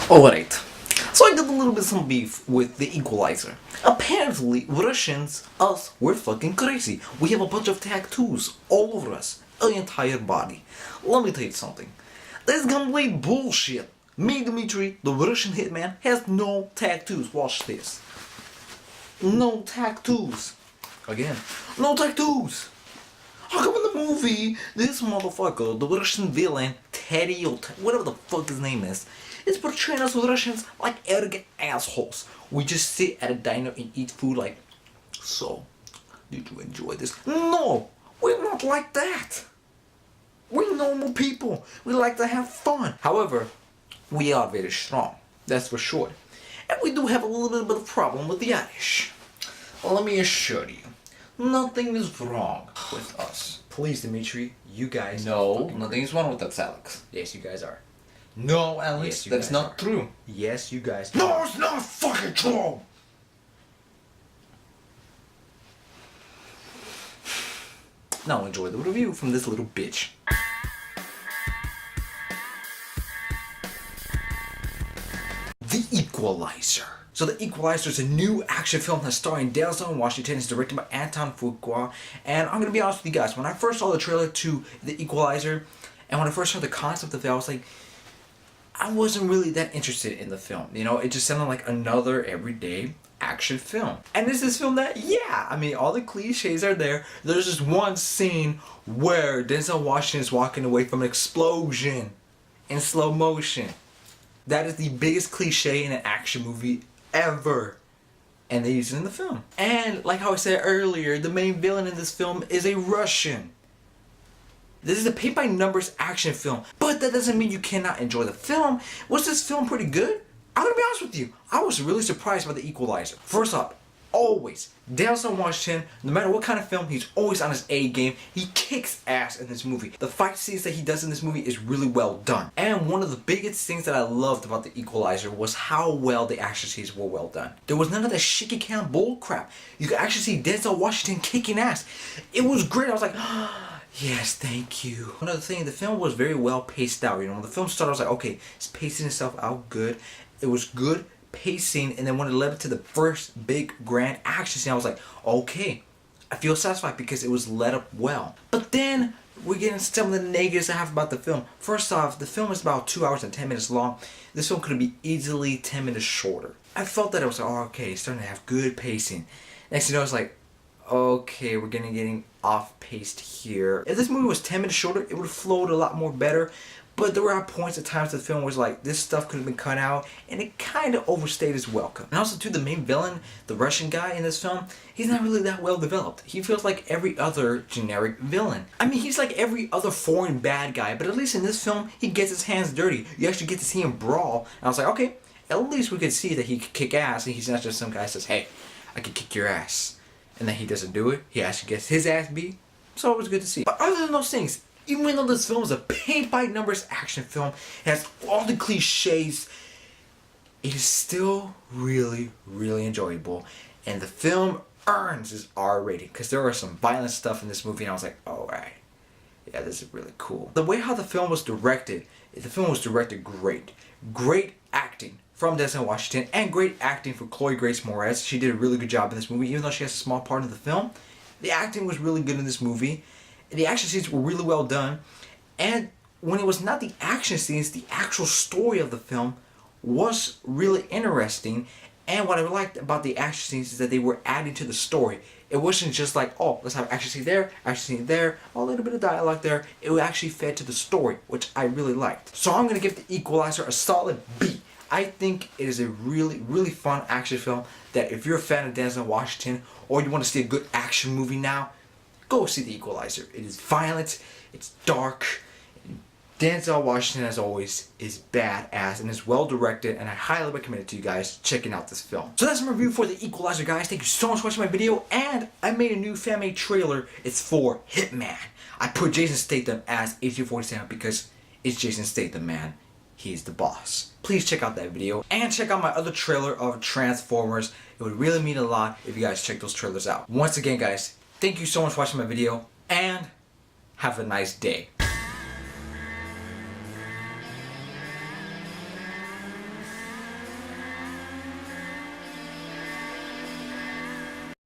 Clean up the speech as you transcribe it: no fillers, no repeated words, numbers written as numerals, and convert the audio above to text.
Alright, so I did a little bit some beef with the Equalizer. Apparently, Russians, us, we're fucking crazy. We have a bunch of tattoos all over us, our entire body. Let me tell you something. That's complete bullshit. Me, Dmitry, the Russian hitman, has no tattoos. Watch this. No tattoos. Again, no tattoos. How come in the movie, this motherfucker, the Russian villain, Teddy, or whatever the fuck his name is portraying us with Russians like arrogant assholes. We just sit at a diner and eat food like, so, did you enjoy this? No, we're not like that. We're normal people. We like to have fun. However, we are very strong. That's for sure. And we do have a little bit of a problem with the Irish. Well, let me assure you, nothing is wrong with us. Please, Dimitri, you guys... No, nothing is wrong with us, Alex. Yes, you guys are. No, Alex, Yes, that's not true. Yes, you guys No, are. it's not fucking true! Now enjoy the review from this little bitch. The Equalizer. So The Equalizer is a new action film that's starring Denzel Washington. It's directed by Marton Csokas. And I'm gonna be honest with you guys, when I first saw the trailer to The Equalizer, and when I first heard the concept of it, I was like, I wasn't really that interested in the film. You know, it just sounded like another everyday action film. And this is film that, yeah, I mean, all the cliches are there. There's just one scene where Denzel Washington is walking away from an explosion in slow motion. That is the biggest cliche in an action movie ever. And they use it in the film. And like how I said earlier, the main villain in this film is a Russian. This is a paint-by-numbers action film, but that doesn't mean you cannot enjoy the film. Was this film pretty good? I'm gonna be honest with you. I was really surprised by The Equalizer. First off, always, Denzel Washington, no matter what kind of film, he's always on his A game. He kicks ass in this movie. The fight scenes that he does in this movie is really well done. And one of the biggest things that I loved about The Equalizer was how well the action scenes were well done. There was none of that shaky cam bull crap. You could actually see Denzel Washington kicking ass. It was great. I was like, yes, thank you. Another thing, the film was very well paced out. You know, when the film started, I was like, okay, it's pacing itself out good. It was good pacing, and then when it led up to the first big grand action scene, I was like, okay, I feel satisfied because it was led up well. But then we're getting some of the negatives I have about the film. First off, the film is about 2 hours and 10 minutes long. This film could be easily 10 minutes shorter. I felt that it was like, oh, okay, it's starting to have good pacing. Next thing you know, it's like, okay, we're getting off-paced here. If this movie was 10 minutes shorter, it would have flowed a lot more better. But there were points at times the film was like, this stuff could have been cut out, and it kind of overstayed its welcome. And also too, the main villain, the Russian guy in this film, he's not really that well developed. He feels like every other generic villain. I mean, he's like every other foreign bad guy, but at least in this film, he gets his hands dirty. You actually get to see him brawl. And I was like, okay, at least we could see that he could kick ass, and he's not just some guy who says, hey, I can kick your ass. And then he doesn't do it. He actually gets his ass beat. So it was good to see. But other than those things, even though this film is a paint-by-numbers action film, it has all the cliches, it is still really, really enjoyable. And the film earns its R rating because there are some violent stuff in this movie, and I was like, alright, yeah, this is really cool. The way how the film was directed great. Great acting from Denzel Washington, and great acting for Chloë Grace Moretz. She did a really good job in this movie, even though she has a small part of the film. The acting was really good in this movie. The action scenes were really well done. And when it was not the action scenes, the actual story of the film was really interesting. And what I liked about the action scenes is that they were adding to the story. It wasn't just like, oh, let's have action scene there, action scene there, a little bit of dialogue there. It actually fed to the story, which I really liked. So I'm going to give The Equalizer a solid B. I think it is a really, really fun action film that if you're a fan of Denzel Washington or you want to see a good action movie now, go see The Equalizer. It is violent, it's dark, and Denzel Washington, as always, is badass and is well directed, and I highly recommend it to you guys checking out this film. So that's my review for The Equalizer, guys. Thank you so much for watching my video, and I made a new fan-made trailer. It's for Hitman. I put Jason Statham as Agent 47 because it's Jason Statham, man. He's the boss. Please check out that video and check out my other trailer of Transformers. It would really mean a lot if you guys check those trailers out. Once again, guys, thank you so much for watching my video and have a nice day.